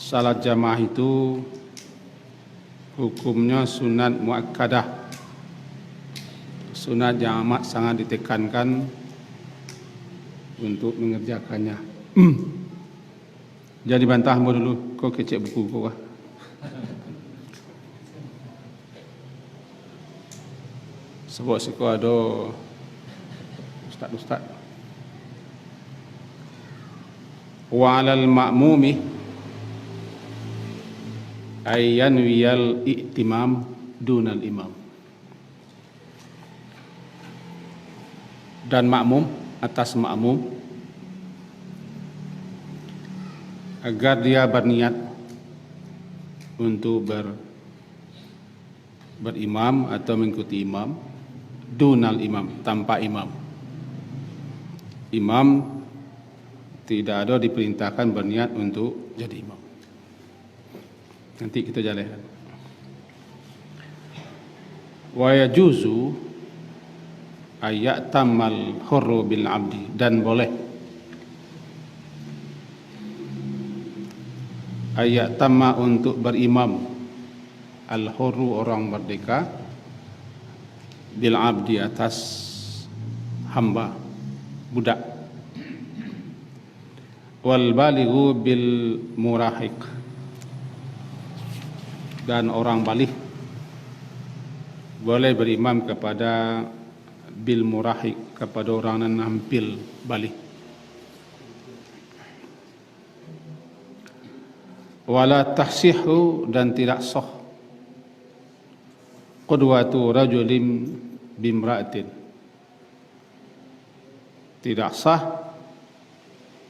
salat jamaah itu hukumnya sunat muakkadah, sunat yang amat sangat ditekankan untuk mengerjakannya. Jadi bantahmu dulu, kau kecek buku kau kah? Sebab si kau ada ustaz-ustaz. Wa 'alal ma'mumi ayyan wiyal i'timam dunal imam. Dan makmum, atas makmum, agar dia berniat untuk berimam atau mengikuti imam, dunal imam, tanpa imam. Imam tidak ada diperintahkan berniat untuk jadi imam. Nanti kita jalankan. Wa yajuzu ayyatammal hurru bil abdi, dan boleh ayyatamma untuk berimam al hurru orang merdeka bil abdi atas hamba budak, wal balighu bil murahiq, dan orang balik boleh berimam kepada bil murahiq, kepada orang yang hampir balik. Wala tahsihu, dan tidak sah qudwatu rajulin bimra'atin, tidak sah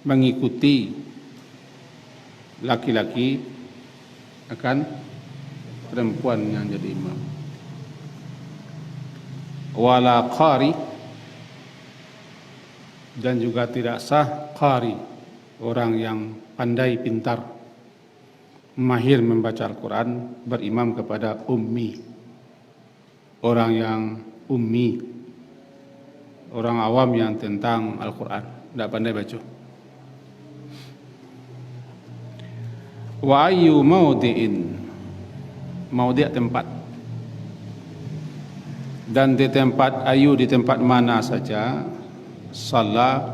mengikuti laki-laki akan perempuan yang jadi imam. Wala qari, dan juga tidak sah qari, orang yang pandai pintar, mahir membaca Al-Quran, berimam kepada ummi, orang yang ummi, orang awam yang tentang Al-Quran, tidak pandai baca. Wa ayyu maudi'in, maudi' tempat, dan di tempat ayu, di tempat mana saja, salat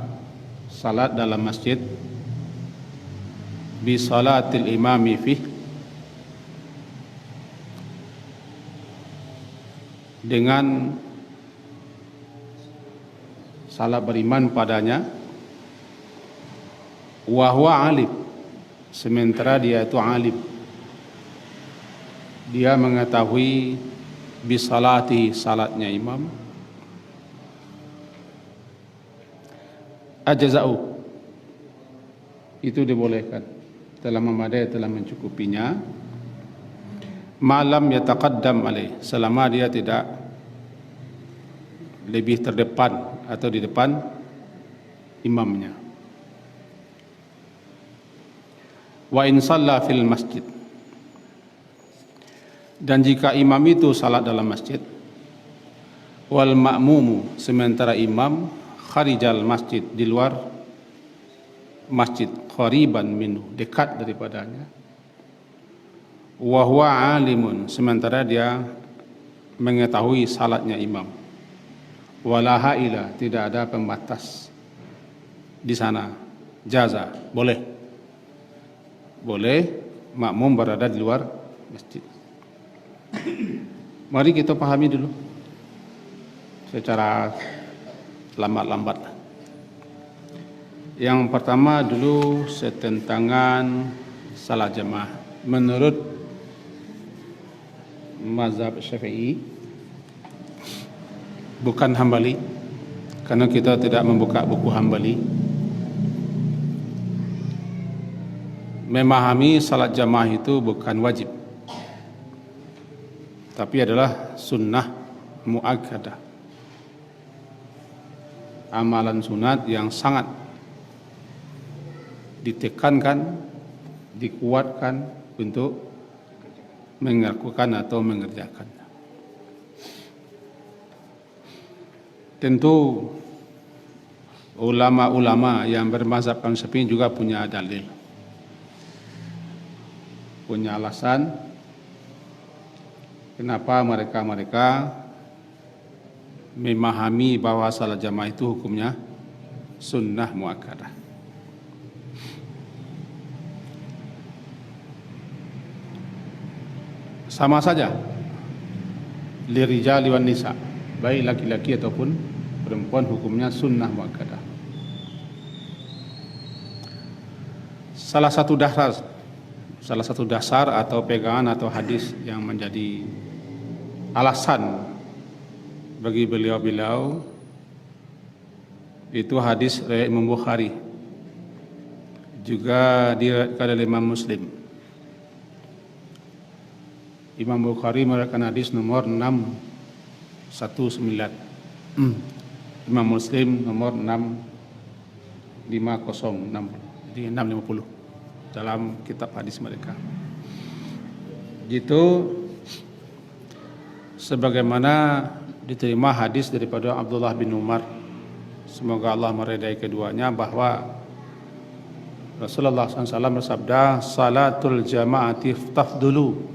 dalam masjid, bi salatil imami fih, dengan salat beriman padanya, wa huwa alim, sementara dia itu alim, dia mengetahui bisalati, salatnya imam, ajza'u, itu dibolehkan, telah memadai, telah mencukupinya, malam yataqaddam alaih, selama dia tidak lebih terdepan atau di depan imamnya. Wa in shalla fil masjid, dan jika imam itu salat dalam masjid, wal ma'mumu, sementara imam kharijal masjid, di luar masjid, qariban minhu, dekat daripadanya, wa huwa alimun, sementara dia mengetahui salatnya imam, wala haila, tidak ada pembatas di sana, jaza, boleh makmum berada di luar masjid. Mari kita pahami dulu secara lambat-lambat. Yang pertama dulu setentangan salat jamaah. Menurut mazhab Syafi'i, bukan Hambali, karena kita tidak membuka buku Hambali, memahami salat jamaah itu bukan wajib, tapi adalah sunnah muakkadah, amalan sunat yang sangat ditekankan, dikuatkan untuk melakukan atau mengerjakannya. Tentu ulama-ulama yang bermazhab Syafi'i juga punya dalil. punya alasan kenapa mereka memahami bahwa salat jamaah itu hukumnya sunnah muakkadah. Sama saja lirijali wan nisa, baik laki-laki ataupun perempuan, hukumnya sunnah muakkadah. Salah satu dasar atau pegangan atau hadis yang menjadi alasan bagi beliau-beliau itu hadis riwayat Imam Bukhari, juga diriwayatkan oleh Imam Muslim. Imam Bukhari meriwayatkan hadis nomor 619, Imam Muslim nomor 6506, jadi 650 dalam kitab hadis mereka. Gitu sebagaimana diterima hadis daripada Abdullah bin Umar, semoga Allah meridai keduanya, bahwa Rasulullah SAW bersabda, salatul jama'ati tafdulu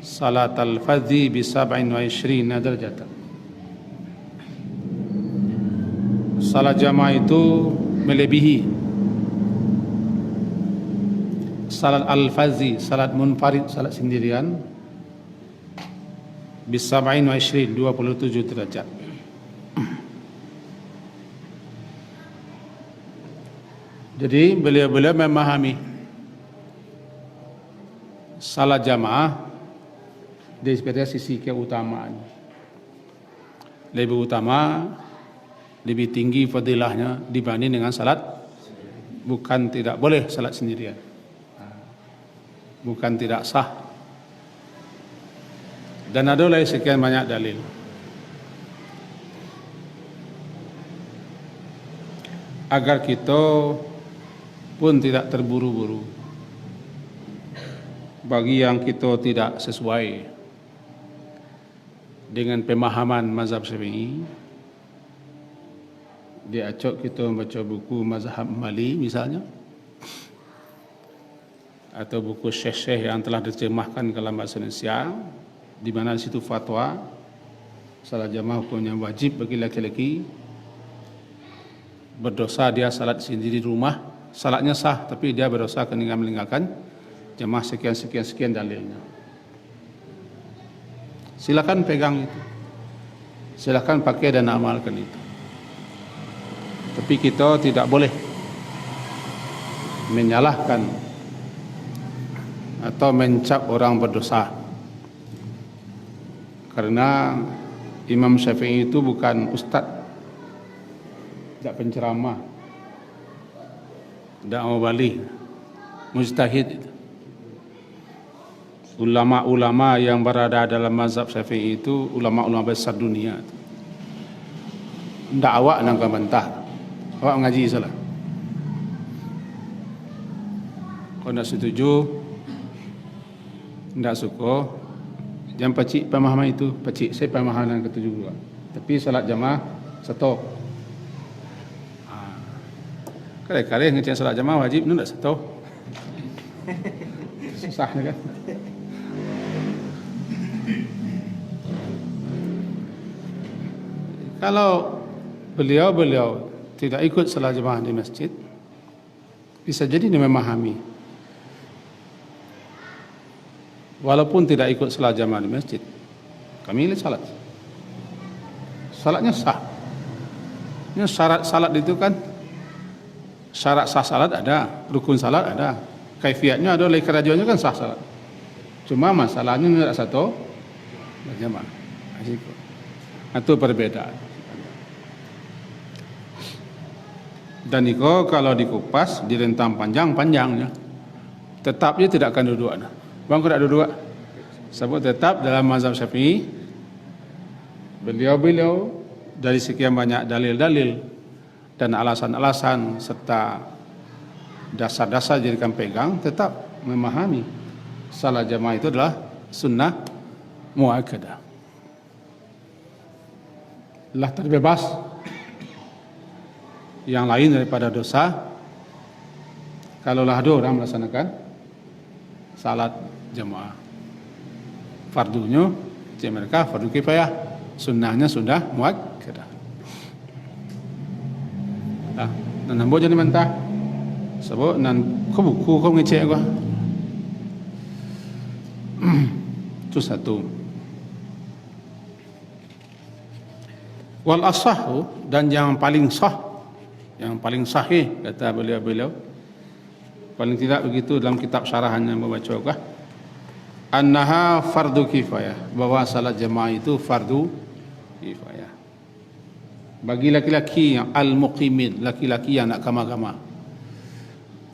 salatal fadhi bi 27 darajatan. Salat jamaah itu melebihi salat al-fadhi, salat munfarid, salat sendirian, bi 27 derajat. Jadi beliau-beliau memahami salat jamaah dari sisi keutamaan lebih utama, lebih tinggi fadilahnya dibanding dengan salat. Bukan tidak boleh salat sendirian, bukan tidak sah, dan ada lagi sekian banyak dalil. Agar kita pun tidak terburu-buru bagi yang kita tidak sesuai dengan pemahaman mazhab Syafi'i. Diacok kita membaca buku mazhab Mali misalnya, atau buku syekh-syekh yang telah diterjemahkan ke dalam bahasa Indonesia, di mana di situ fatwa salat jamaah hukumnya wajib bagi laki-laki. Berdosa dia salat sendiri di rumah, salatnya sah, tapi dia berdosa kerana meninggalkan jamaah sekian dalilnya. Silakan pegang itu, silakan pakai dan amalkan itu. Tapi kita tidak boleh menyalahkan atau mencap orang berdosa, karena Imam Syafi'i itu bukan ustaz, tidak penceramah, tidak mubalik, mujtahid. Ulama-ulama yang berada dalam mazhab Syafi'i itu ulama-ulama besar dunia. Tidak awak nak bantah, awak mengaji salah. Kalau tidak setuju, tidak suka, jangan pacik pemahaman itu. Pacik saya pemahaman yang ketujuh juga, tapi salat jamaah satu. Kali-kali ngecek salat jamaah wajib, itu tidak satu. Susahnya kan. Kalau beliau tidak ikut salat jamaah di masjid, bisa jadi dia memahami, walaupun tidak ikut salat jamaah di masjid, kami lihat salatnya sah. Ini syarat salat itu kan, syarat sah salat ada, rukun salat ada, kaifiatnya ada, oleh kerajaannya kan sah salat. Cuma masalahnya tidak satu jamaah. Itu perbedaan. Dan itu kalau dikupas, direntang panjangnya, tetap dia tidak akan duduk. Bang, kau tak duduk? Sebab tetap dalam mazhab Syafi'i, beliau dari sekian banyak dalil-dalil dan alasan-alasan serta dasar-dasar jadikan pegang, tetap memahami salat jamaah itu adalah sunnah muakkadah. Lah terbebas yang lain daripada dosa. Kalaulah ada orang melaksanakan salat jamaah. Fardunya cik mereka fardu kifayah, sunnahnya sudah muakkadah. Nah, nambo jadi mentah. Sebab nan kau buku kau ngecek gua. Itu satu. Wal asahu, dan yang paling sah, yang paling sahih kata beliau-beliau, paling tidak begitu dalam kitab syarahannya membaca kah, annaha fardu kifayah, bahwa salat jamaah itu fardu kifayah bagi laki-laki yang al-muqimin, laki-laki yang nak kama-kama,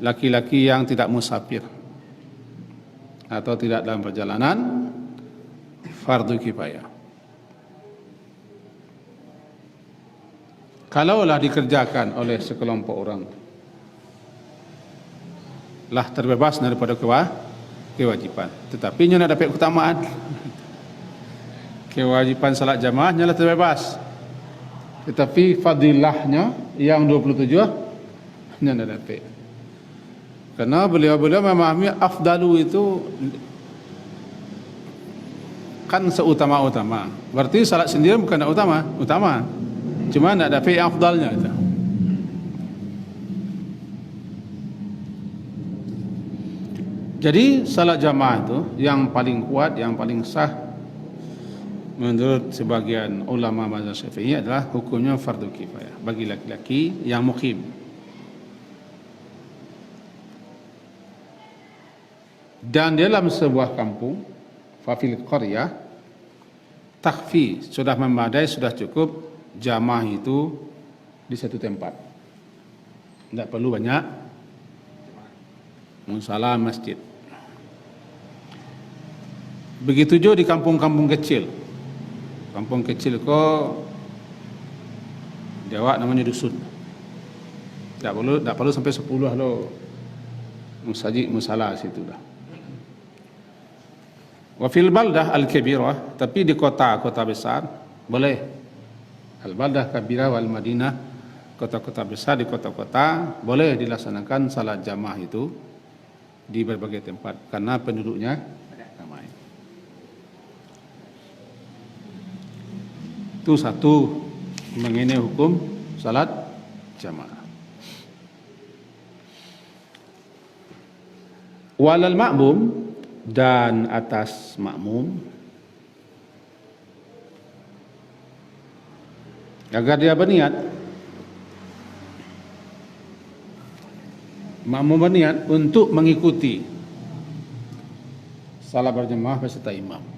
laki-laki yang tidak musafir atau tidak dalam perjalanan, fardu kifayah. Kalaulah dikerjakan oleh sekelompok orang, lah terbebas daripada kewajiban, tetapi nya nak dapat keutamaan. Kewajiban salat jamaah nya lah terbebas, tetapi fadilahnya yang 27 nya nak dapat. Karena beliau-beliau memahami afdalu itu kan seutama-utama. Berarti salat sendiri bukan nak utama. Cuma nak dapat yang afdalnya itu. Jadi salat jamaah itu yang paling kuat, yang paling sah menurut sebagian ulama mazhab Syafi'i adalah hukumnya fardu kifayah bagi laki-laki yang mukim. Dan dalam sebuah kampung, fafil qaryah, takfi, sudah memadai, sudah cukup jamaah itu di satu tempat. Tidak perlu banyak musala masjid. Begitu juga di kampung-kampung kecil. Kampung kecil kok Jawa namanya dusun. Tak perlu sampai 10 lo musajid musala situ dah. Wa fil baldah al-kabirah, tapi di kota-kota besar boleh. Al-baldah kabirah wal Madinah, kota-kota besar, di kota-kota boleh dilaksanakan salat jamaah itu di berbagai tempat karena penduduknya ramai. Itu satu mengenai hukum salat jamaah. Walal ma'mum, dan atas makmum, agar dia berniat, makmum berniat untuk mengikuti salat berjamaah beserta imam.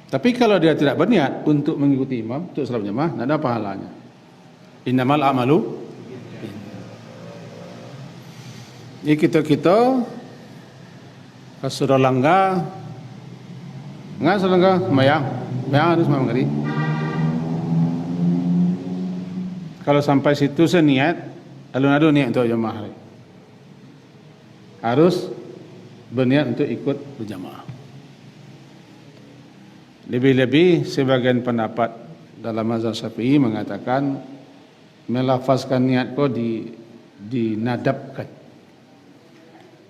Tapi kalau dia tidak berniat untuk mengikuti imam untuk salat berjamaah, tidak ada pahalanya. Innamal a'malu. Ini kita sudah langgar, nggak selanggar, mayang harus mengeri. Kalau sampai situ seniat, alun-alun niat untuk jamaah, harus berniat untuk ikut berjamaah. Lebih-lebih sebagian pendapat dalam mazhab Syafi'i mengatakan melafazkan niat kau dinadabkan,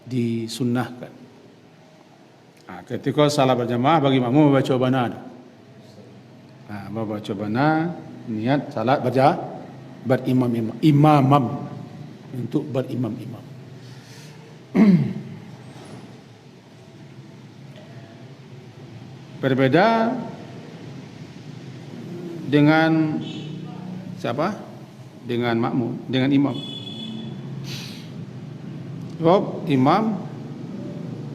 disunnahkan. Ketika salat berjamaah bagi makmum membaca bana. Membaca bana, niat salat berimam-imam untuk berimam-imam. Berbeda dengan siapa? Dengan makmum, dengan imam. Sebab imam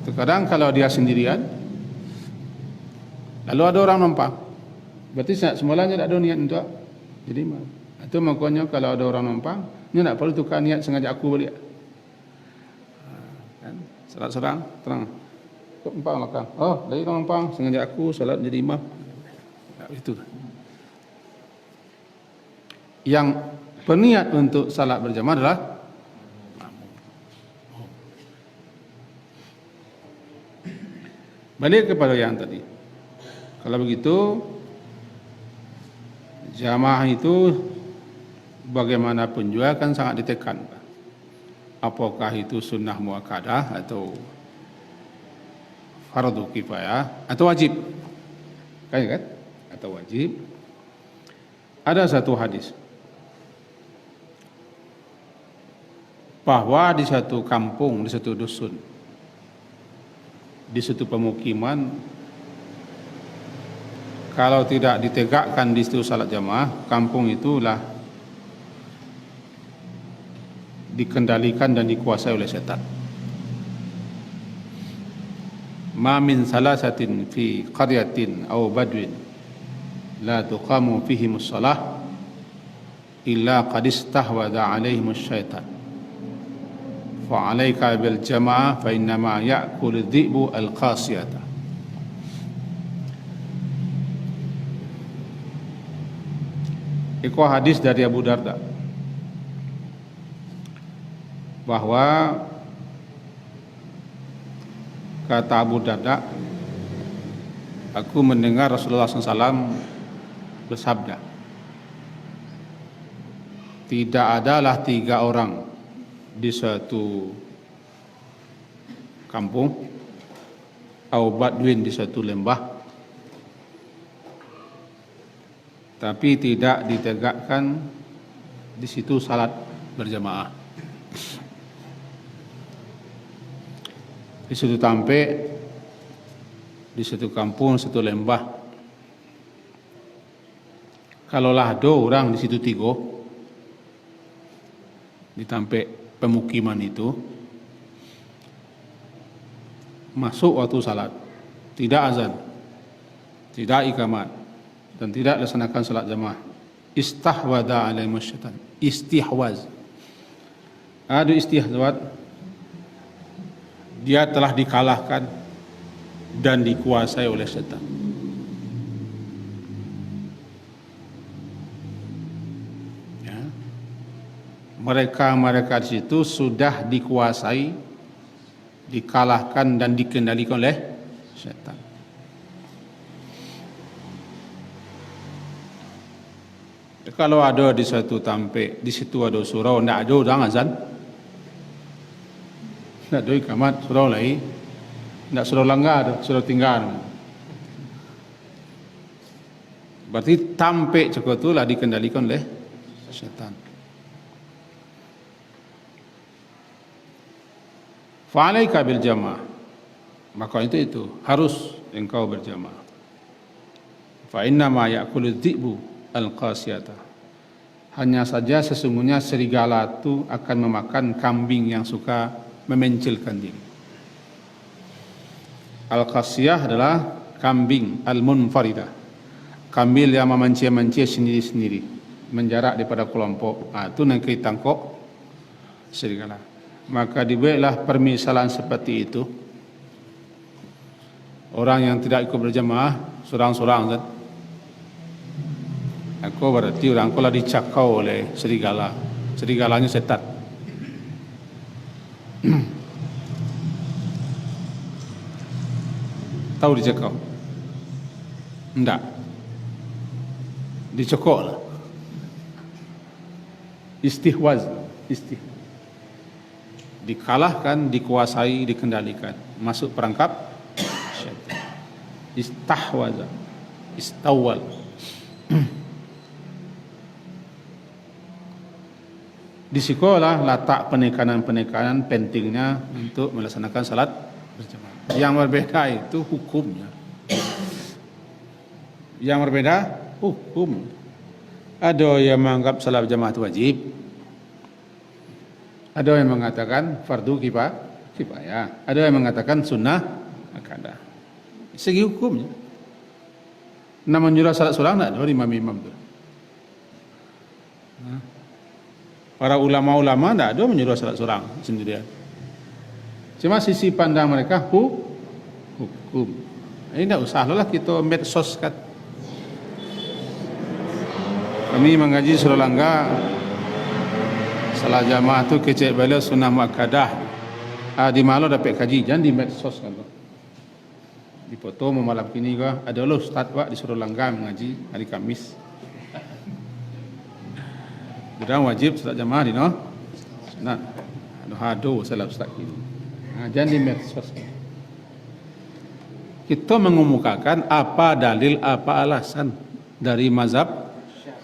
terkadang kalau dia sendirian, lalu ada orang nampak, berarti semulanya tak ada niat untuk jadi imam. Itu makanya kalau ada orang nampak, dia tak perlu tukar niat sengaja aku balik. Kan? Salat serang, terang. Kok empang belakang? Oh, dari orang empang, sengaja aku salat jadi imam. Itu. Yang berniat untuk salat berjamaah adalah balik kepada yang tadi. Kalau begitu, Jamaah itu bagaimanapun juga kan sangat ditekan. Apakah itu sunnah muakkadah atau fardu kifayah atau wajib? Kan? Atau wajib. Ada satu hadis bahwa di satu kampung, di satu dusun, di satu pemukiman, kalau tidak ditegakkan di situ salat jamaah, kampung itulah dikendalikan dan dikuasai oleh setan. Ma min salasatin fi qaryatin aw badwin la tuqamu fihimus shalah illa qad istahwadha 'alaihimus syaitan. Fa 'alaika bil jamaah fa innama ya'kulu dhi'bu al-qasiyata. Itu hadis dari Abu Darda bahwa kata Abu Darda, aku mendengar Rasulullah SAW bersabda, tidak adalah 3 orang di suatu kampung atau badwin di suatu lembah, tapi tidak ditegakkan di situ salat berjamaah. Di situ tampe, di situ kampung, situ lembah, kalaulah ada orang di situ 3 di tampe pemukiman itu, masuk waktu salat, tidak azan, tidak iqamat, dan tidak laksanakan salat jamaah, istahwadha alaihimus syaitan. Istihwaz, ada istihwaz, dia telah dikalahkan dan dikuasai oleh setan. Ya. Mereka di situ sudah dikuasai, dikalahkan dan dikendalikan oleh setan. Kalau ada di satu tampe, di situ ada surau, tidak ada orang azan, tidak ada iqamat, surau lagi, tidak surau langgar, surau tinggal. Berarti tampe cukup itulah dikendalikan oleh setan. Fa'alaika bil jamaah, maka itu harus engkau berjamaah. Fa inna ma ya'kulu dhi'bu al-qasiyata, hanya saja sesungguhnya serigala itu akan memakan kambing yang suka memencilkan diri. Al-qasiyah adalah kambing al-munfaridah, kambing yang memancia-mancia sendiri-sendiri, menjarak daripada kelompok. Itu nanti tangkap serigala. Maka dibuatlah permisalan seperti itu. Orang yang tidak ikut berjamaah sorang-sorang kan, aku berarti orang kalau dicakau oleh serigala, serigalanya setan. Tahu dicakau? Enggak, dicekok lah. Istihwaz, dikalahkan, dikuasai, dikendalikan, masuk perangkap syaitan. Istahwaza, istawal. Di sekolah letak penekanan-penekanan pentingnya untuk melaksanakan salat berjamaah. Yang berbeda itu hukumnya. Yang berbeda hukum. Ada yang menganggap salat berjamaah itu wajib. Ada yang mengatakan fardu kifayah. Ada yang mengatakan sunnah muakkadah. Segi hukumnya. Nama menyuruh salat seorang tidak ada imam-imam itu. Para ulama-ulama tidak ada menyuruh salat seorang sendirian. Cuma sisi pandang mereka hukum. Ini tidak usah lah kita medsos kan. Kami mengaji surah Langga, salat jamaah tu kecek bala sunnah muakkadah. Di malu dapat kaji, jangan di medsos kan. Di foto malam kini juga ada lo ustaz Pak di surah Langga mengaji hari Kamis. Sudah wajib salat jamaah di no. Sunat. Aduh, salah ustaz ini. Jangan dimersos. Kita mengemukakan apa dalil, apa alasan dari mazhab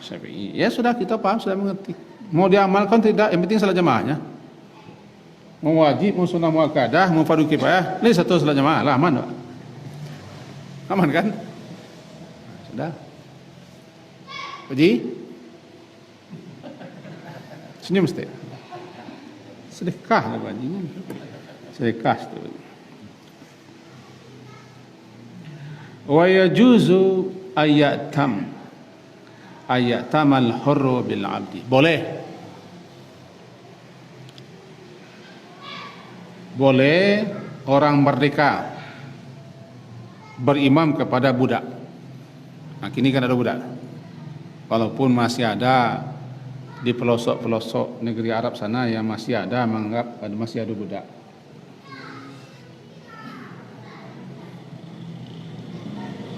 Syafi'i. Ya sudah, kita paham, sudah mengerti. Mau diamalkan tidak, yang penting salat jamaahnya. Mau wajib, mau sunnah muakkadah, mau fardu kifayah, ini satu salat jamaah lah, aman Pak. Aman kan? Sudah. Haji? Senyum mesti. Sedekah lah bajinya. Sedekah itu. Wa yajuzu ayatam al-hurru bil 'abdi. Boleh orang merdeka berimam kepada budak. Nah, kini kan ada budak. Walaupun masih ada di pelosok-pelosok negeri Arab sana yang masih ada menganggap masih ada budak.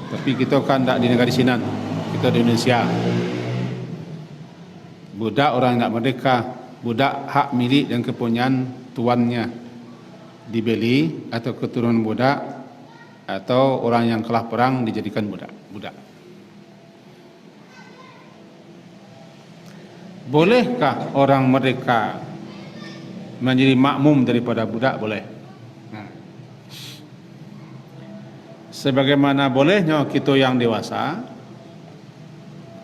Tapi kita kan tak di negara Sinan, kita di Indonesia. Budak orang yang tak merdeka, budak hak milik dan kepunyaan tuannya, dibeli atau keturunan budak atau orang yang kalah perang dijadikan budak. Bolehkah orang merdeka menjadi makmum daripada budak? Boleh. Sebagaimana bolehnya kita yang dewasa,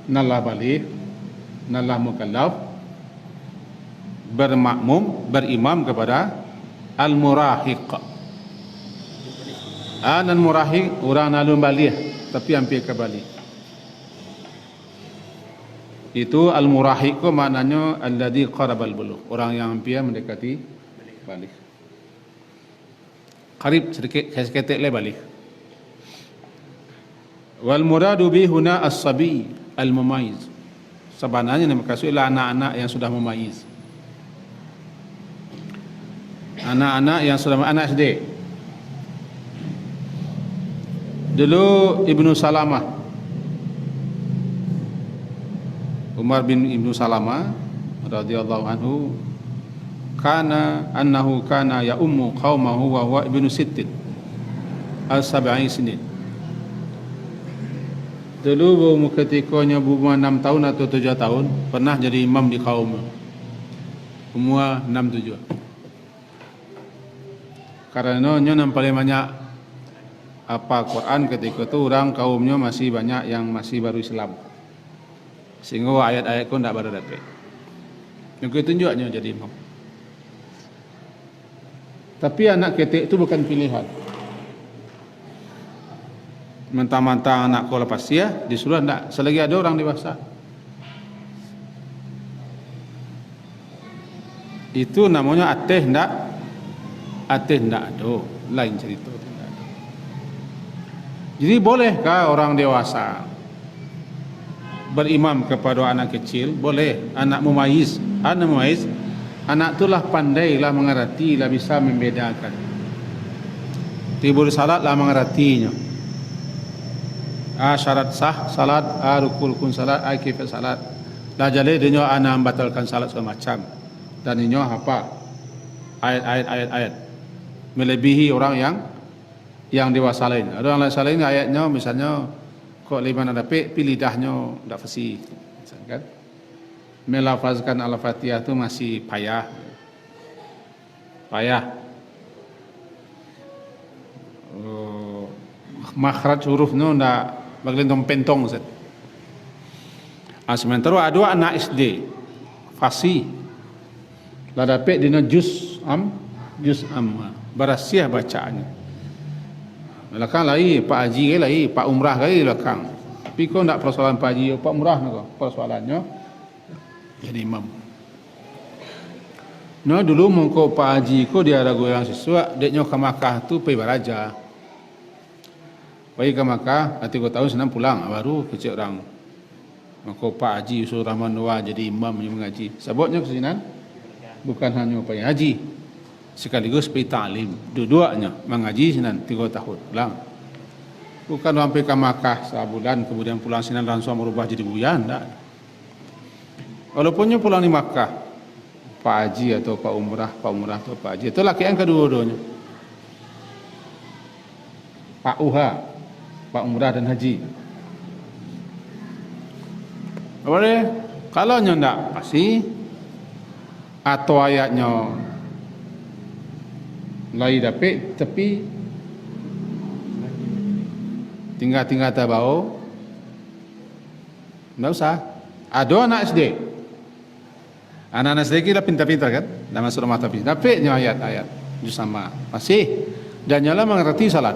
nalah baligh, nalah mukallaf, bermakmum, berimam kepada al-murahiq. Dan murahiq orang nalun baligh tapi hampir ke baligh. Itu al-murahiq maknanya alladhi qarabal bulugh, orang yang hampir mendekati baligh. Qarib sedikit le baligh. Wal muradu bi huna as-sabi al-mumayyiz. Sebenarnya yang maksud ialah anak-anak yang sudah memayyiz. Anak-anak yang sudah anak SD. Dulu Ibnu Salamah, Umar bin Ibnu Salamah radhiyallahu anhu, annahu kana ya ummu qaumahu wa huwa ibnu sittin al-sab'i sinin. Dulu ketikanya berumur 6 tahun atau 7 tahun pernah jadi imam di kaum, umur 6-7. Karena yang paling banyak apa Quran ketika itu orang kaumnya masih banyak yang masih baru Islam, sehingga ayat-ayat pun tidak baru dapat. Yang tunjuknya jadi imam. Tapi anak ketik itu bukan pilihan. Mentang-mentang anak kau lepas disuruh tidak, selagi ada orang dewasa. Itu namanya ateh tidak ada, lain cerita. Jadi bolehkah orang dewasa berimam kepada anak kecil? Boleh. Anak mumayyiz, anak itulah pandai lah mengerti, lah bisa membedakan. Tibur salat lah mengertinya. Syarat sah salat, rukun salat, kifat salat. Dah jadi dia anak membatalkan salat segala macam. Dan dia apa? Ayat. Melebihi orang yang dewasa lain. Ada orang lain ayatnya misalnya kok lima dapat pilidahnya tak fasih. Kan? Melafazkan al-Fatihah itu masih payah. Makhraj hurufnya ndak bagelentong pentong Ustaz. Sementara ada anak SD fasih. Lah dapat dina juz am berasiah bacaannya. Belakang lagi Pak Haji lagi, Pak Umrah lagi belakang. Tapi kau ndak persoalan Pak Haji, Pak Umrah kau. Persoalannya jadi imam. No dulu mengko Pak Haji ko dia ada goyang sesuatu, deknya ke Makkah tu pergi baraja. Pergi ke Makkah, nanti kau tahun senang pulang, baru kecil orang. Mengko Pak Haji Yusuf Rahman Noah jadi imam yang mengaji. Sebabnya kesinan bukan hanya pergi haji, sekaligus pergi ta'lim. Dua-duanya mengaji sinan 3 tahun pulang. Bukan sampai ke Makkah sebulan kemudian pulang sinan langsung merubah jadi buyan, tak. Walaupun nyo pulang di Makkah, Pak Haji atau Pak Umrah atau Pak Haji, itu laki yang kedua-duanya. Pak UH, Pak Umrah dan Haji. Boleh, kalau nyo ndak pasti, atau ayatnya lagi dapet tapi tinggal tabau, ndak usah. Ada anak SD, anak-anak SD kita pintar-pintar kan, dah masuk rumah tapi dapetnya ayat-ayat itu sama masih, dan nyala mengerti salat,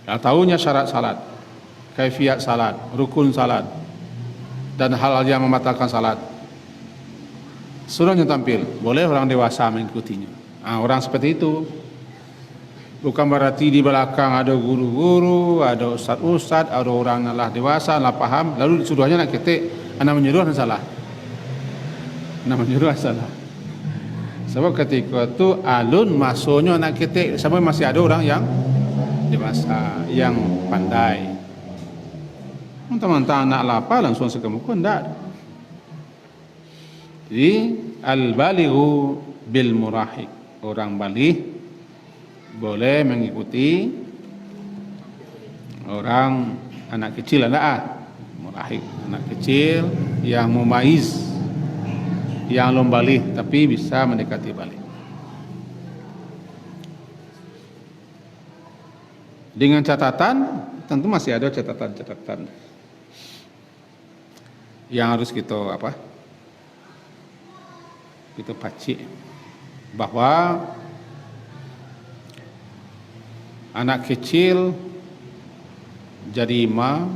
ya, tahunya syarat salat, kaifiat salat, rukun salat, dan hal-hal yang membatalkan salat. Suruhnya tampil, boleh orang dewasa mengikutinya. Orang seperti itu. Bukan berarti di belakang ada guru-guru, ada ustad-ustad, ada orang yang lah dewasa, lah paham, lalu disuruhnya nak ketik, anak menyuruh dan salah. Anak menyuruh salah. Sebab ketika itu alun masuknya nak ketik, sampai masih ada orang yang dewasa, yang pandai. Mentang-mentang anak lapar langsung sekemuka, tidak. Jadi al-balighu bil murahik, orang baligh boleh mengikuti orang anak kecil, murahik, anak kecil yang mumaiz, yang belum baligh tapi bisa mendekati baligh. Dengan catatan, tentu masih ada catatan-catatan yang harus kita pacik, bahwa anak kecil jadi imam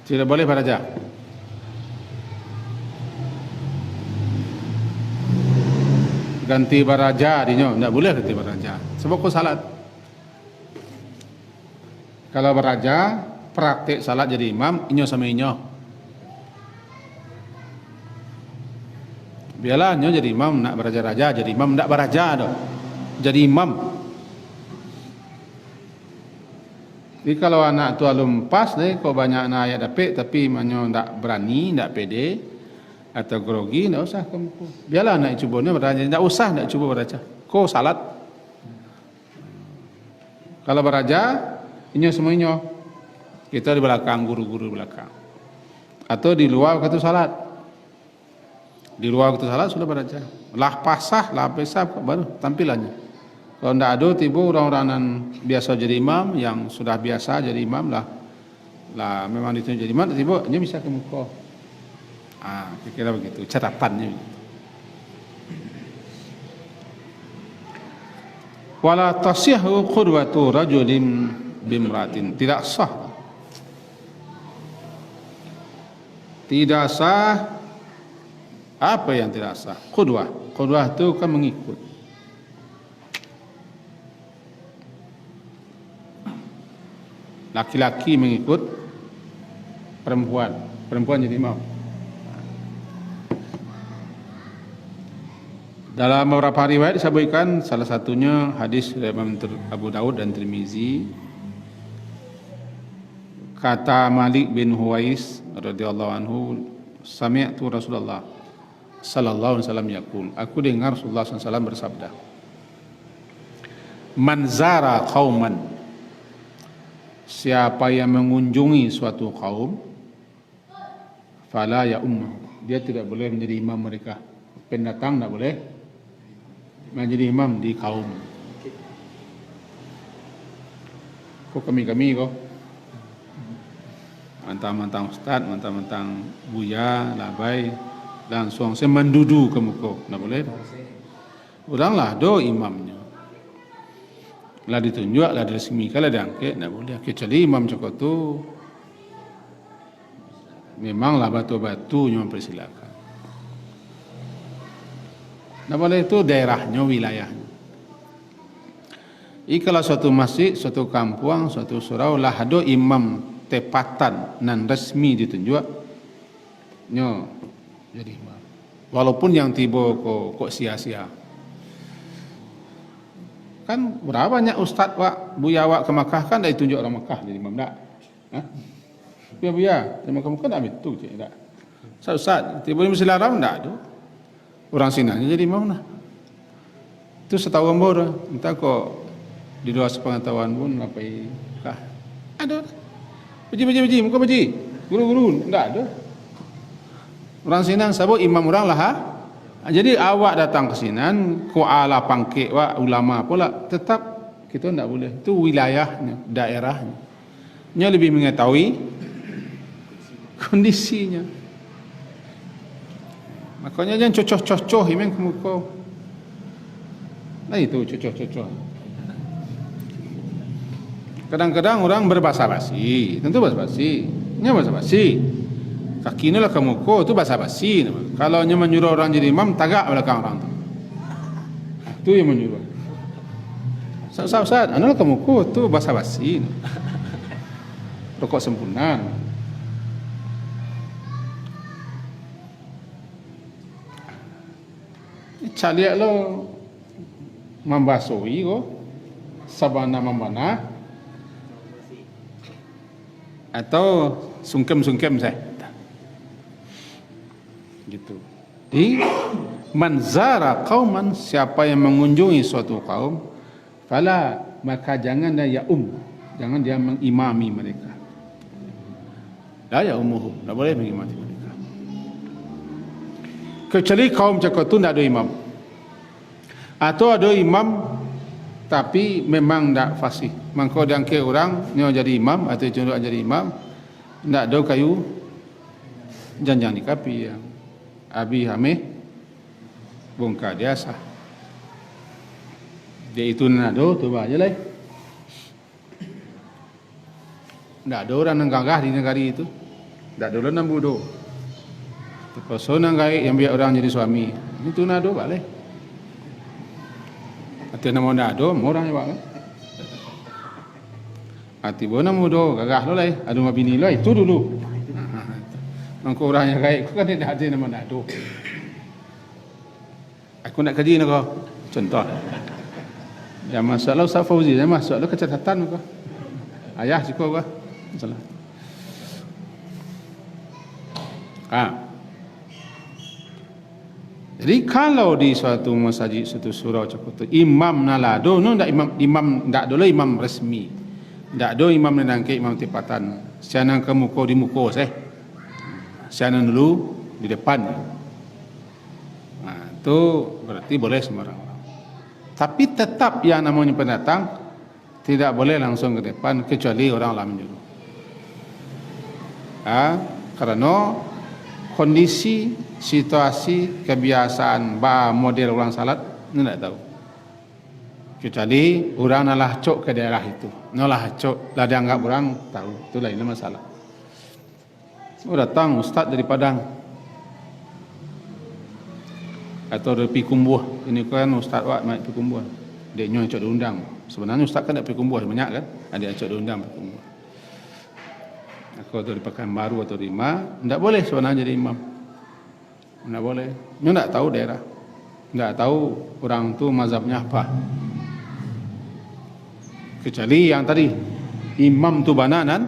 tidak boleh beraja. Ganti beraja dinyo, tidak boleh ganti beraja. Sebab kau salat. Kalau beraja praktik salat jadi imam, inyo sama inyo. Biarlah nyo jadi imam nak beraja-raja, jadi imam nak beraja dah. Jadi imam. Jadi kalau anak tu alum pas deh, kau banyak nak ayat dapat tapi manyo ndak berani, ndak pede atau grogi, ndak usah kamu. Biarlah anak cubanya beraja, ndak usah ndak cuba beraja. Kau salat. Kalau beraja, inyo semuanya kita di belakang, guru-guru belakang. Atau di luar waktu salat. Di luar waktu salat sudah beraja. Lah pasah, lah pesah baru tampilannya. Kalau tidak ada, tiba orang-orang biasa jadi imam, yang sudah biasa jadi imam lah memang ditunjuk jadi imam, tiba dia bisa ke muka. Kira-kira begitu, catatannya. Wala tasihhu qudwatu rajulin bimratin, tidak sah. Tidak sah. Apa yang tidak sah? Qudwah. Qudwah itu kan mengikut. Laki-laki mengikut perempuan, perempuan jadi imam. Dalam beberapa riwayat disebutkan, salah satunya hadis dari Imam Abu Daud dan Tirmizi, kata Malik bin Huwais radhiyallahu anhu, sami'tu Rasulullah sallallahu alaihi wasallam yaqul, aku dengar Rasulullah sallallahu alaihi wasallam bersabda, man zara qauman, siapa yang mengunjungi suatu kaum, fala ya dia tidak boleh menjadi imam mereka. Pendatang tidak boleh menjadi imam di kaum. Kok kami kok mentang-mentang ustaz, mentang-mentang buya, labai, langsung saya mendudu ke muka, tidak boleh. Udahlah do imamnya. Lah ditunjuk, lah diresmi, kalau diangkat, tidak boleh. Kecuali imam cokot tu memanglah batu-batu yang mempersilakan. Tidak boleh, itu daerahnya, wilayahnya. Kalau suatu masjid, suatu kampung, suatu surau lah ada imam tepatan nan resmi ditunjuk, nyo jadi imam. Walaupun yang tiba kok sia-sia. Kan berapa banyak ustaz wak, buya wak ke Makkah kan dah ditunjuk orang Makkah jadi imam dak. Biar-biar. Dia makan muka tak betul je. Tak. Ustaz, tiba-tiba mesti larang, tak ada. Orang Sina jadi imam lah. Itu setahun baru. Entah kok di luar sepengetahuan pun lapai kah. Ada. Beji, muka beji. Guru-guru, tak ada. Orang Sinan sebut imam orang lah. Jadi awak datang ke Sinan, kuala pangkit wak ulama pula, tetap kita tak boleh. Itu wilayahnya, daerahnya. Nya lebih mengetahui kondisinya. Makanya jangan cocoh-cocoh imam ke muka. Nah itu cocoh-cocoh. Kadang-kadang orang berbahasa basi, tentu bahasa basi. Nya bahasa basi. Kaki ni lah ke muka, itu bahasa basi. Kalau nya menyuruh orang jadi imam, tagak belakang orang tu. Itu yang menyuruh. Ustaz, anu lah ke muka, itu bahasa basi. Rokok sempurna. Caliak lo membasui ko sabana membana atau sungkem saya gitu. Di manzara qauman, siapa yang mengunjungi suatu kaum, fala, maka jangan dia jangan dia mengimami mereka. La ya umuhum, tak boleh mengimami mereka. Kecuali kaum cakap tu tak ada imam. Atau ada imam tapi memang tak fasih. Maka dia angkat orang ni jadi imam atau contoh jadi imam, tak ada kayu janjang di kapi yang abi hameh bongkar dia sah. Dia itu nado tu aja lah. Tak ada orang yang gagah di negara itu. Tak ada orang yang bodoh. Terpaksa yang gaik yang biar orang jadi suami. Itu nado balik. Hati nama nado, orang yang balik. Hati bona mudo gagah lo lah. Ada mah bini lo itu dulu. Mangko orang yang gaik kan tidak ada nama nado. Aku nak kaji nak contoh. Ya masalah Ustaz Fauzi, ya masalah kecatatan ko. Ayah cukup ko. Salah. Jadi kalau di suatu masjid, suatu surau cakap tu imam nalado, no ndak imam ndak dulu imam resmi, ndak do imam nangke imam tipatan. Sianan ke muka di muka sianan dulu di depan. Nah, itu berarti boleh semua orang. Tapi tetap yang namanya pendatang tidak boleh langsung ke depan kecuali orang lah menyuruh. Karena kondisi, situasi, kebiasaan, model orang salat, ni tak tahu. Kecuali orang nalah cok ke daerah itu, nalah cok, lah dianggap orang tahu, itu lain masalah. Datang ustaz dari Padang, atau dari Pikumbuh, ini kan ustaz wak naik Pikumbuh, dia nyoy cok diundang. Sebenarnya ustaz kan nak Pikumbuh banyak kan, ada cok diundang Pikumbuh. Aku dari Pekanbaru atau Rima, tidak boleh sebenarnya jadi imam. Tidak boleh. Dia tidak tahu daerah. Tidak tahu orang tu mazhabnya apa. Kecuali yang tadi, imam tu bananan.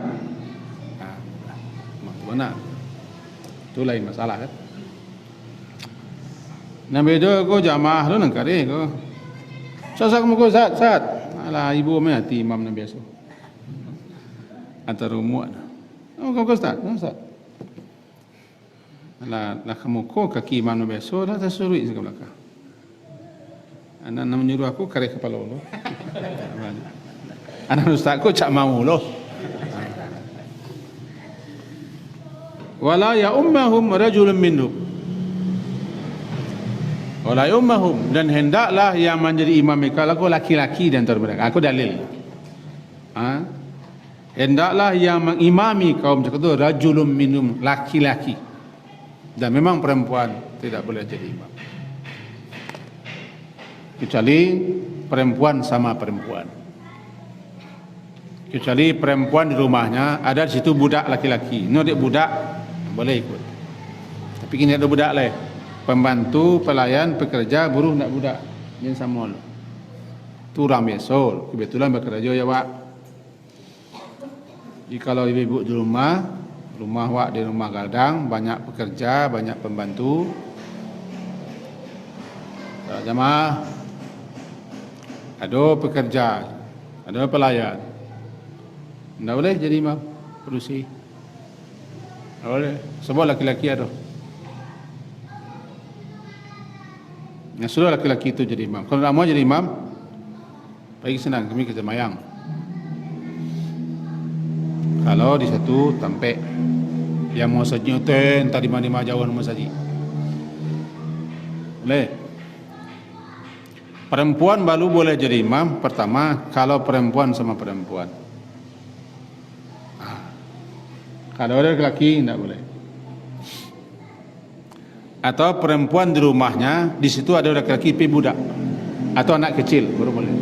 Imam tu banan. Itu lain masalah kan. Nah beda ko jamaah tu nang kare ko. Sasak muka saat. Alah ibu me hati imam na biasa. Antara umuat. Oh, kau Ustaz, Ustaz. Lah kamu ko kaki imam biasa dah tersurui ke belakang. Anak nak menyuruh aku kare kepala lo. Anak ustaz ko cak mau lo. Wala ya ummahum rajulun minhum. Wala ya ummahum, dan hendaklah yang menjadi imam mereka laki-laki di antara mereka. Aku dalil. Hendaklah yang mengimami kaum tersebut rajulun minhum, laki-laki, dan memang perempuan tidak boleh jadi imam kecuali perempuan sama perempuan, kecuali perempuan di rumahnya ada di situ budak laki-laki, dia budak boleh ikut. Tapi kini ada budak lah, pembantu, pelayan, pekerja, buruh nak budak jangan sama lo. Tu orang biasa kebetulan bekerja ya Pak. Jadi kalau ibu-ibu di rumah Rumah awak di rumah galdang, banyak pekerja, banyak pembantu. Salat jamaah, ada pekerja, ada pelayan. Tidak boleh jadi imam perusi. Tidak boleh. Sebab laki-laki ada. Yang sudah laki-laki itu jadi imam. Kalau nak mau jadi imam, pergi senang, kami ke Semayang. Kalau di satu tampek, yang mau saji ten tadi mana jauh mau saji. Boleh. Perempuan baru boleh jadi imam pertama kalau perempuan sama perempuan. Kalau ada laki-laki tidak boleh. Atau perempuan di rumahnya, di situ ada laki-laki pi budak atau anak kecil baru boleh.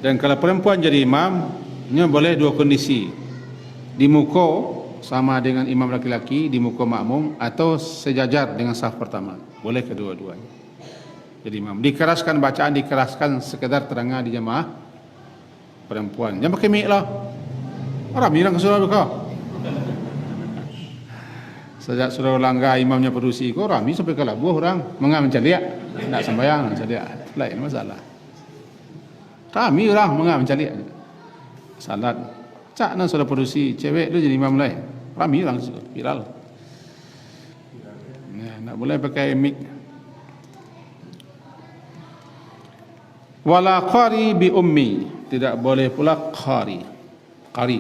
Dan kalau perempuan jadi imam, nya boleh dua kondisi. Di muka sama dengan imam laki-laki, di muka makmum, atau sejajar dengan saf pertama. Boleh kedua-duanya. Jadi imam. Dikeraskan bacaan, dikeraskan sekedar terangah di jamaah perempuan. Jangan pakai mic lah. Orang bilang ke surau kau. Sejak surau langgar imamnya perusi kau, rami sampai ke labuh orang. Mengam mencaliak. Tak sembahyang mencaliak. Lain masalah. Rami orang mengam mencaliak. Salat. Cak nak surau perusi. Cewek tu jadi imam lain. Rami orang viral. Tak boleh pakai mic. Wala qari bi ummi. Tidak boleh pula qari. Qari.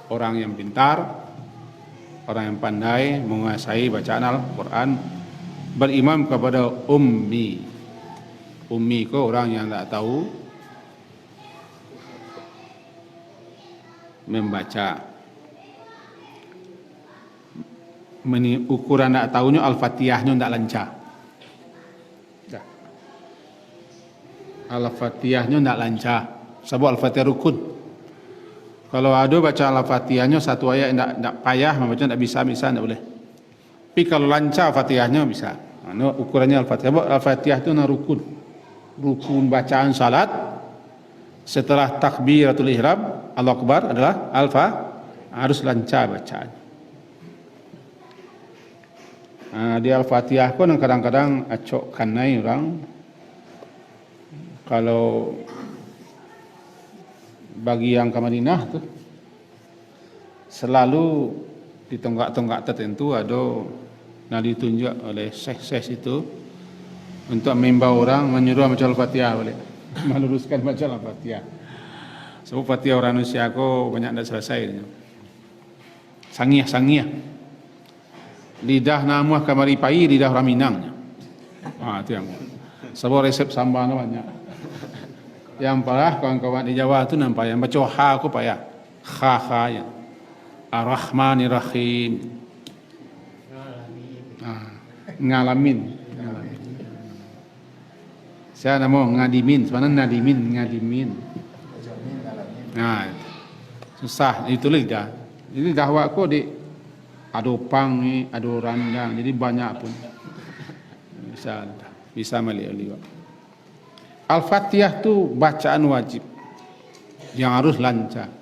Orang yang pintar, orang yang pandai menguasai bacaan Al-Quran, berimam kepada ummi. Ummi itu orang yang tak tahu membaca. Ukuran tak tahunya Al-Fatihahnya tak lancar. Al-Fatihahnya tak lancar. Sebab Al-Fatihah rukun. Kalau ada baca Al-Fatihahnya satu ayat tak payah membaca, tak bisa tak boleh. Tapi kalau lancar Fatihahnya bisa. Ukurannya Al-Fatihah. Sebab Al-Fatihah itu rukun. Rukun bacaan salat. Setelah takbiratul ihram, Allahu Akbar adalah harus lancar bacaan. Di Al-Fatihah pun kadang-kadang acok kanai orang. Kalau bagi yang ke Madinah tu selalu di tonggak-tonggak tertentu ada yang ditunjuk oleh syekh-syekh itu untuk mengimbau orang menyuruh baca Al-Fatihah boleh meluruskan baca Al-Fatihah. Sebab Fatihah orang Indonesia aku banyak dah selesai. Sangiah. Lidah namuah kamari pai, lidah orang Minangnya. Itu yang. Sebab resep sambal banyak. Yang parah kawan-kawan di Jawa tu nampak yang baca ha aku payah. Ha ya. Ar-Rahmanir Rahim. Ngalamin. Saya nama ngadimin, sebenarnya ngadimin. Susah itu lidah. Jadi dahwak aku di ada pang ni, ada randang, jadi banyak pun. Bisa melihat. Al-Fatihah tu bacaan wajib yang harus lancar.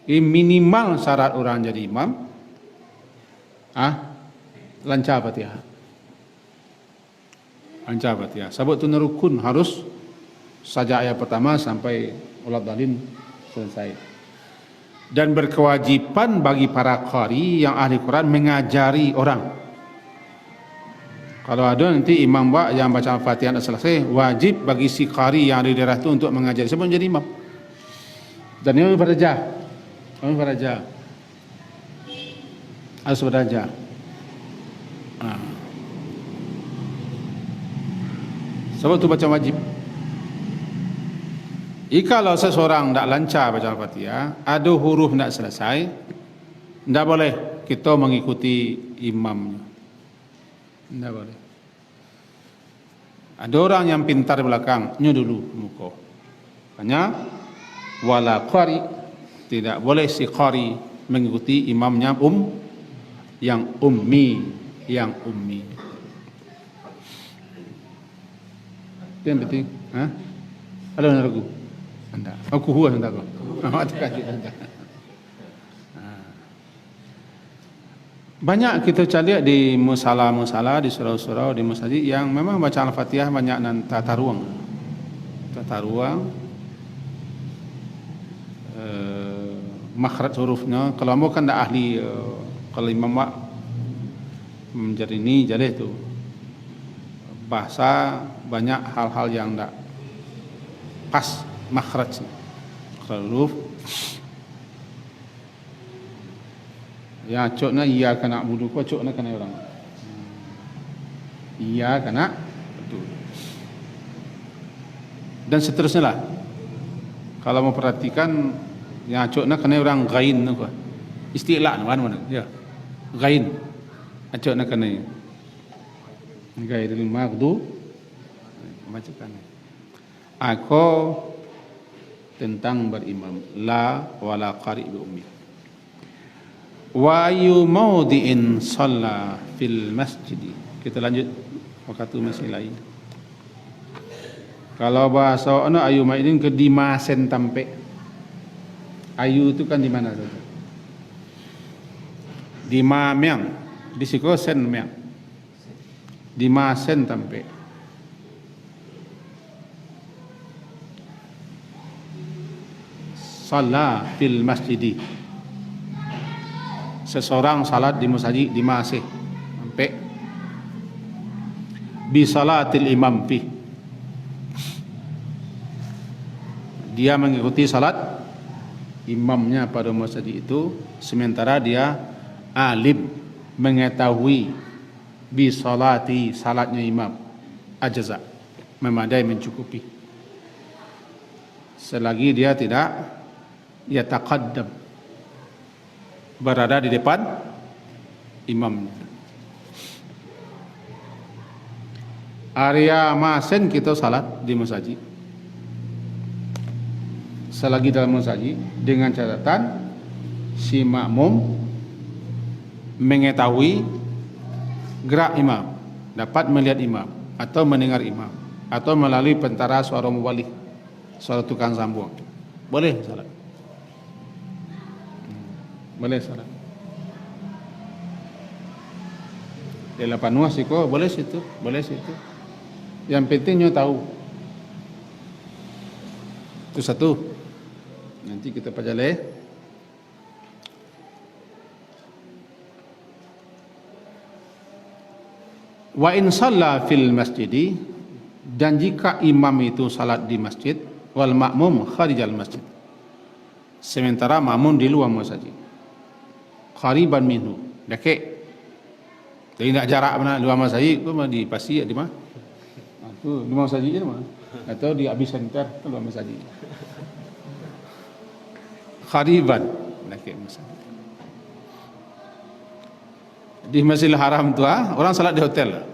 Ini minimal syarat orang jadi imam, lancar Fatihah. Lancar Fatihah. Sebab tu rukun harus saja ayat pertama sampai ulat dalin selesai. Dan berkewajiban bagi para qari yang ahli Quran mengajari orang. Kalau ada nanti imam yang baca Al-Fatihah dah selesai, wajib bagi si qari yang ada di daerah itu untuk mengajari sebelum jadi imam. Dan ini berajar. Harus berajar. Sebab itu baca wajib. Jikalau seseorang tak lancar baca Al-Fatihah, ada huruf tak selesai, tak boleh kita mengikuti imamnya. Tidak boleh. Ada orang yang pintar di belakangnya dulu muka. Hanya wala qari, tidak boleh si qari mengikuti imamnya yang ummi. Itu yang penting. Ada yang ragu? Anda. Aku huas anda kau. Awak tak kaji anda. Banyak kita cari di musala-musala, di surau-surau, di masjid yang memang baca Al-Fatihah banyak tata ruang. Tata ruang, makhraj hurufnya. Kalau mau kan dah ahli, kalau imam mak menjadi ini jadi itu bahasa banyak hal-hal yang tak pas makhraj huruf. Ya cokna iya kena budu ko cokna kena orang. Iya kena betul. Dan seterusnya lah. Kalau mau perhatikan ya cokna kena orang ghain ko. Istilah mana ya. Ghain. Cokna kena. Ghairil maghdu bacakan. Aku tentang berimam la wala qari bi ummi. Wa ayu mawdi'in shalla fil masjid. Kita lanjut waktu masih lain. Kalau bahasa ana ayu ma'idin ke di masen tampe. Ayu itu kan di mana saja? Di mamyang, di siko sen meang. Di masen tampe. Shalla fil masjid. Seseorang salat di masjid di masih sampai bi salatil imam fi, dia mengikuti salat imamnya pada masjid itu sementara dia alim mengetahui bi salati salatnya imam ajaza memadai mencukupi selagi dia tidak yataqaddam berada di depan imam. Area masen kita salat di masjid. Selagi dalam masjid dengan catatan si makmum mengetahui gerak imam, dapat melihat imam atau mendengar imam atau melalui pentara suara muwali, suara tukang sambung. Boleh salat. Boleh salat. Di lapan nuas siko boleh situ, boleh situ. Yang pentingnya tahu. Itu satu. Nanti kita pelajari. Wa in shalla fil masjid, dan jika imam itu salat di masjid wal makmum kharijal masjid. Sementara makmum di luar masjid. Qariban minhu, dekat. Jadi nak jarak mana luar masjid, tu mah di pasti di mana? Tu luar masjid je mana? Atau di Abi Center tu luar masjid. Qariban, dekat masjid. Di Masjidil Haram tu orang salat di hotel.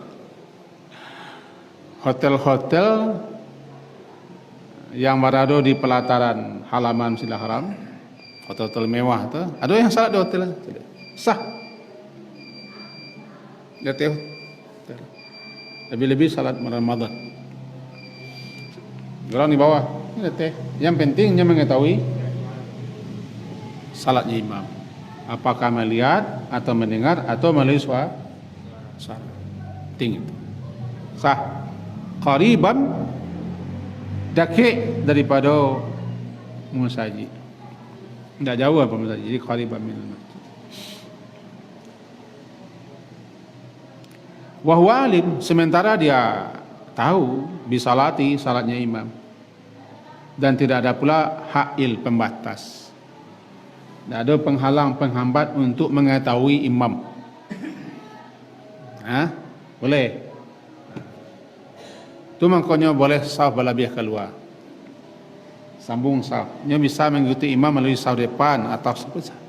Hotel-hotel yang berada di pelataran halaman Masjidil Haram. Hotel-hotel mewah tu, ada yang salat di hotel sah. Dia tahu. Lebih-lebih salat Ramadan. Orang di bawah, ini teh. Yang pentingnya mengetahui salatnya imam. Apakah melihat atau mendengar atau melalui suara. Tinggi. Sah. Qariban dekat daripada masjid. Tidak jauh apa masjid, jadi qariban minal masjid. Wa huwa alim, sementara dia tahu bisalati salatnya imam. Dan tidak ada pula ha'il pembatas. Tidak ada penghalang penghambat untuk mengetahui imam. Boleh. Itu makanya boleh saf berlebih keluar. Sambung saf. Dia bisa mengikuti imam melalui saf depan atau saf.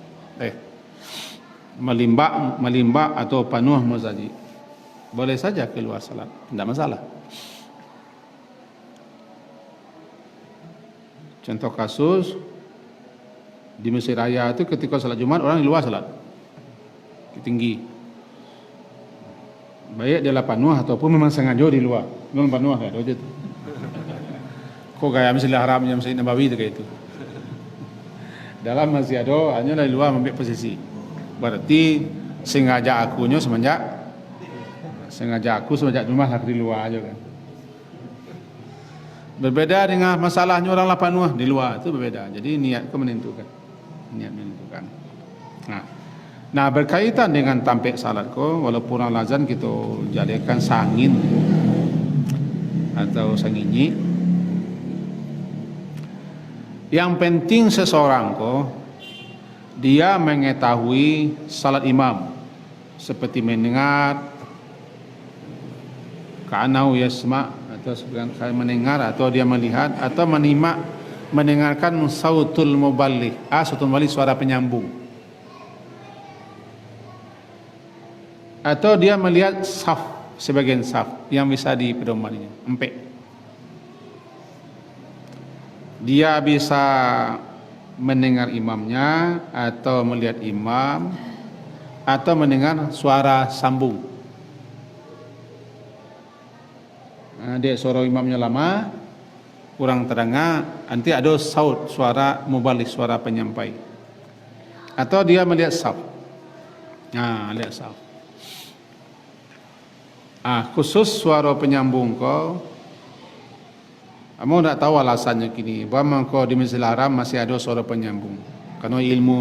Melimbak atau penuh masjid. Boleh saja keluar salat, tidak masalah. Contoh kasus di Mesir Raya itu ketika salat Jumat orang di luar salat. Tinggi. Baik dia penuh ataupun memang sengaja di luar. Memang penuh ya, dojo tu. Kok gaya Masjidil Haram yang Masjid Nabawi itu kayak itu. Dalam masih ada hanya dari luar ambil posisi. Berarti Sengaja aku semenjak di rumah di luar aja kan. Berbeda dengan masalahnya orang Lapanua di luar, itu berbeda. Jadi niatku menentukan. Nah, berkaitan dengan tampik salatku, walaupun orang lazan kita jadikan sangin atau sanginyi, yang penting seseorang dia mengetahui salat imam, seperti mendengar ka'anau yasma, atau saya mendengar, atau dia melihat, atau mendengarkan sautul muballigh. Sautul muballigh, suara penyambung. Atau dia melihat saf, sebagian saf yang bisa dipedomaninya, empek. Dia bisa mendengar imamnya, atau melihat imam, atau mendengar suara sambung. Dia suara imamnya lama, kurang terdengar, nanti ada saut, suara mubalik, suara penyampai. Atau dia melihat saf. Lihat saf. Khusus suara penyambung kamu tak tahu alasannya kini. Bahwa kau di Masjidil Haram masih ada suara penyambung. Karena ilmu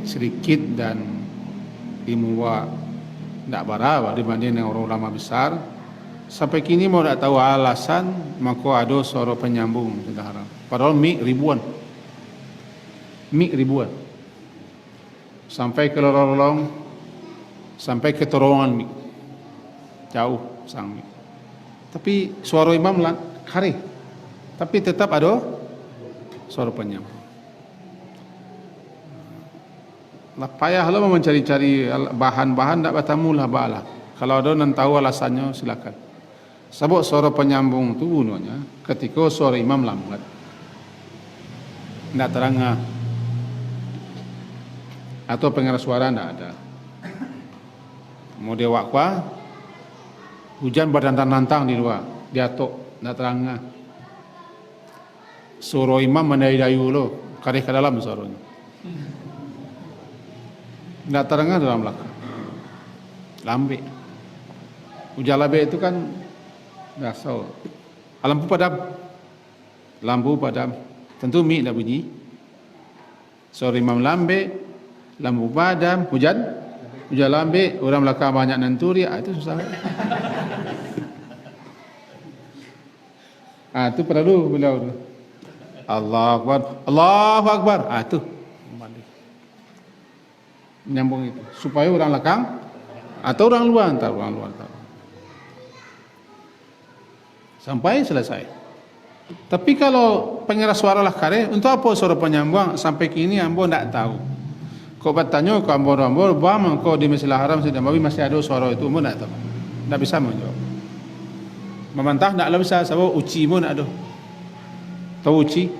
sedikit dan ilmu tidak berapa dibanding dengan orang ulama besar. Sampai kini mau tak tahu alasan maka ada suara penyambung Masjidil Haram. Padahal mik ribuan. Sampai ke lorong-lorong, sampai ke terowongan mik. Jauh sang mik. Tapi suara imam hari. Tapi tetap ada suara penyambung. Payahlah mencari-cari bahan-bahan, tak bertamulah bala. Kalau ada yang tahu alasannya silakan. Sebab suara penyambung itu gunanya ketika suara imam lambat, tidak terangah, atau pengeras suara tidak ada. Mau dia wakwa, hujan berdantang-dantang di luar, dia tok, tidak terangah. Suara imam mendayu-dayu lo, karih ke dalam suaranya. Tidak terengah dalam belakang, lambe. Hujan lambe itu kan biasa. Lampu padam, tentu mik dah bunyi. Suara imam lambe, lampu padam, hujan lambe, orang belakang banyak nanturi, itu susah. Itu perlu beliau. Allahu Akbar, itu menyambung itu supaya orang belakang atau orang luar tahu. Sampai selesai. Tapi kalau pengeras suara lah kare, untuk apa suara penyambung sampai kini ambo tidak tahu. Kau bertanya ke ambo bang kau di Masjidil Haram sudah masih ada suara itu, ambo tidak tahu. Tidak bisa menjawab. Membantah tidak bisa, sebab uci pun tidak ada. Tahu uci?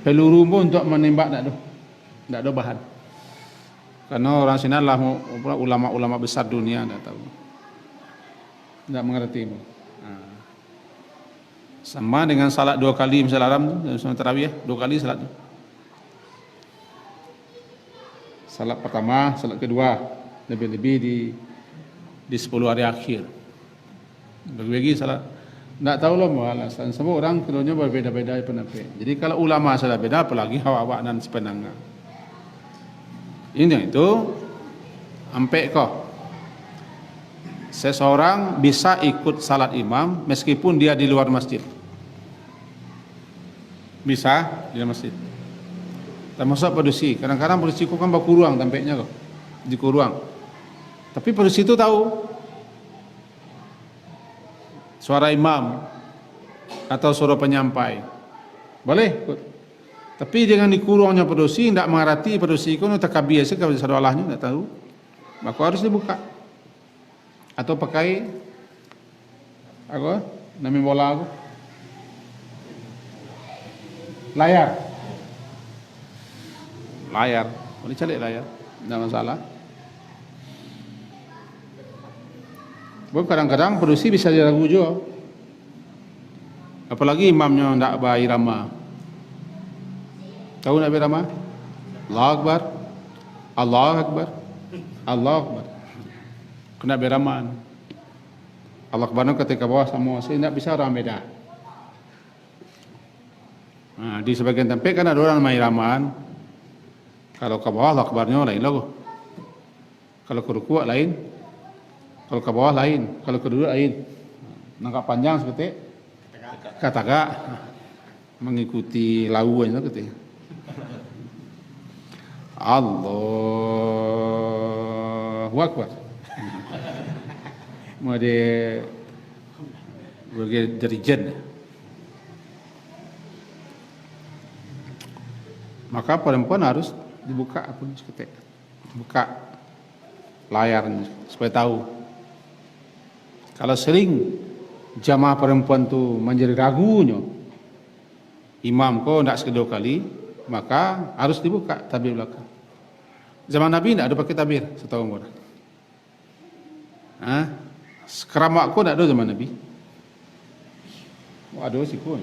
Peluru pun untuk menembak tidak ada bahan. Karena orang sini lah ulama-ulama besar dunia, tidak tahu, tidak mengerti. Sama dengan salat 2 kali Masjidil Haram, salat tarawih 2 kali salat. Salat pertama, salat kedua, lebih-lebih di 10 hari akhir. Bagi salat, tidak tahu lah alasan. Semua orang keduanya berbeda-beda pendapat. Jadi kalau ulama sudah beda, apalagi awak dan sepenangnya. Ini itu sampai seseorang bisa ikut salat imam meskipun dia di luar masjid. Bisa di luar masjid. Termasuk produksi. Kadang-kadang produksi kan berkurang tampaknya dikurang. Tapi produksi itu tahu suara imam atau suara penyampai. Boleh ikut. Tapi dengan dikurangnya produksi, tidak mengerti produksi itu takabir sekali satu Allahnya, tidak tahu. Maka harus dibuka. Atau pakai nama bola layar. Boleh cari layar, tidak masalah. Kadang-kadang produksi bisa diragu juga. Apalagi imamnya tidak berirama. Tahu Nabi Rama? Allahu Akbar. Allahu Akbar. Allahu Akbar. Kena beraman. Allah Akbar ketika bawah sama saya tidak bisa orang beda. Nah, di sebagian tempat kan ada orang main ramaan. Kalau ke bawah Allah Akbarnya lain lagu. Kalau ke ruku' lain. Kalau ke bawah lain. Kalau ke duduk lain. Nangkap panjang seperti kataga mengikuti lauan seperti. Allahu Akbar. Mau dia dari jen. Maka perempuan harus dibuka pun seketik. Buka layarnya supaya tahu. Kalau sering jamaah perempuan tu menjadi ragunya, imam ko tidak sekedua kali, maka harus dibuka tabir belakang. Zaman Nabi tidak ada pakai tabir, setahu orang. Keramak ko tidak ada zaman Nabi. Ada sih ko.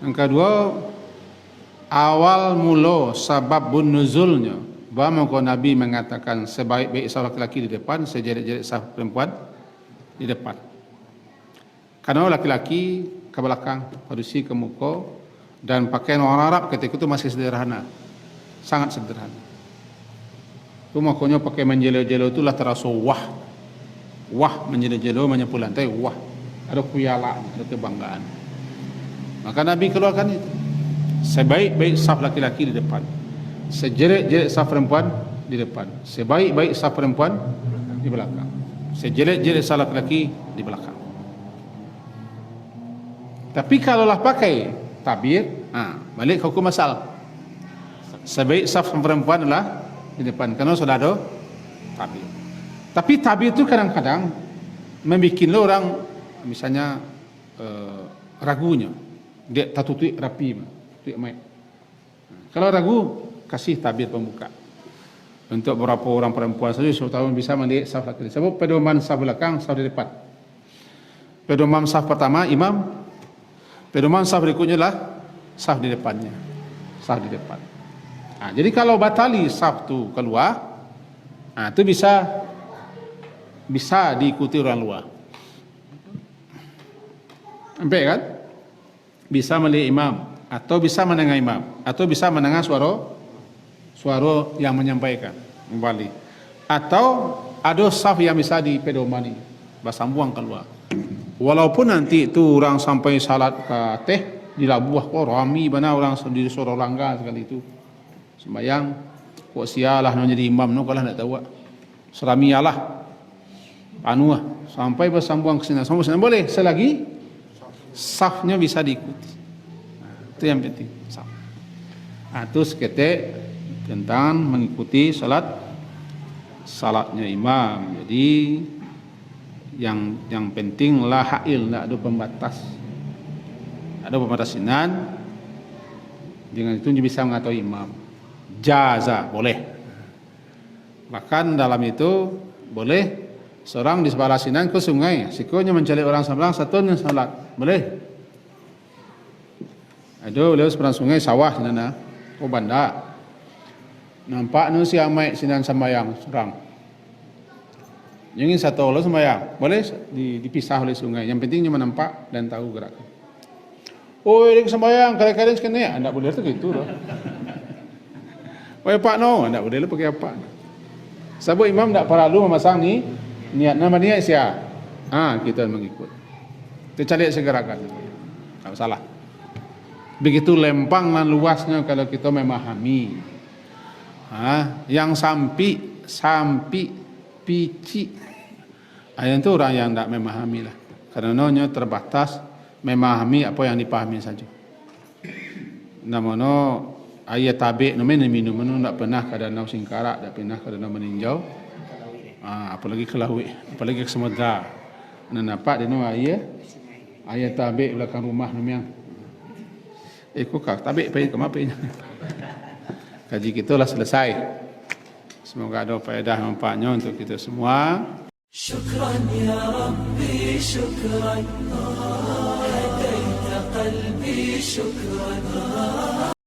Yang kedua, awal mula sababun nuzulnya, bahawa Nabi mengatakan sebaik-baik saf laki-laki di depan, sejerit-jerit saf perempuan di depan. Karena laki-laki ke belakang, padusi ke muka, dan pakaian orang Arab ketika itu masih sederhana, sangat sederhana. Itu makanya pakai menjelo-jelo itulah terasa wah menjelo-jelo menyapu lantai, wah ada kuyala, ada kebanggaan. Maka Nabi keluarkan itu. Sebaik-baik saf laki-laki di depan, sejerit-jerit saf perempuan di depan, sebaik-baik saf perempuan di belakang, sejerit-jerit saf laki-laki di belakang. Tapi kalaulah pakai tabir, balik ke hukum asal. Sebaik saf perempuan adalah di depan, karena sudah ada tabir. Tapi tabir itu kadang-kadang membuat orang misalnya ragunya. Dia tak tutup rapi, tutup mic. Kalau ragu, kasih tabir pembuka. Untuk beberapa orang perempuan saja, supaya bisa melihat saf laki-laki. Sebab pedoman saf belakang, saf di depan. Pedoman saf pertama, imam. Pedoman saf berikutnya adalah saf di depannya. Saf di depan. Jadi kalau batali saf tu keluar, itu bisa diikuti orang luar. Sampai kan? Bisa melihat imam, atau bisa mendengar imam, atau bisa mendengar suara yang menyampaikan kembali, atau ada saf yang bisa dipedomani, bersambung keluar. Walaupun nanti itu orang sampai salat ke teh di labuah, rami mana orang di suara langgar sekali itu sembahyang, kok sialah nak jadi imam, no kalau nak tahu, seramialah, sampai bersambung ke sini, boleh selagi safnya bisa diikuti. Itu yang penting, saf. Itu seketik tentang mengikuti salatnya imam. Jadi yang penting la hail, tidak ada pembatas. Ada pembatasan. Dengan itu bisa mengetahui imam. Jaza boleh. Bahkan dalam itu boleh seorang di sebelah sinan ke sungai, sikunya mencari orang sebelah, satunya salat, boleh. Aduh, lewat seberang sungai sawah sana, banda. Nampak nu si amai sinan sembayang serang. Yang satu lo sembayang, boleh dipisah oleh sungai. Yang penting cuma nampak dan tahu gerakan. Oh, ini sembayang, kadang-kadang sekene, anda boleh tu gitu loh. Oh, pak no, anda boleh pakai apa? Sebab imam tak perlu memasang ni niat nama niat sia. Kita mengikut. Kita cari segerakan. Tak salah. Begitu lempang dan luasnya kalau kita memahami. Yang sampi pici. Yang itu orang yang tak memahami lah. Karena terbatas memahami apa yang dipahami saja. Namono ayat tabik nomen minum tak pernah kadang singkarak, tak pernah kadang meninjau. Apalagi ke laut, apalagi ke samudra. Nampak dia ayat tabik belakang rumah namanya. Kok tabik pergi ke mana? Kaji kita lah selesai. Semoga ada faedah manfaatnya untuk kita semua. Syukran ya Rabbi, syukran. Hadaita qalbi, syukran.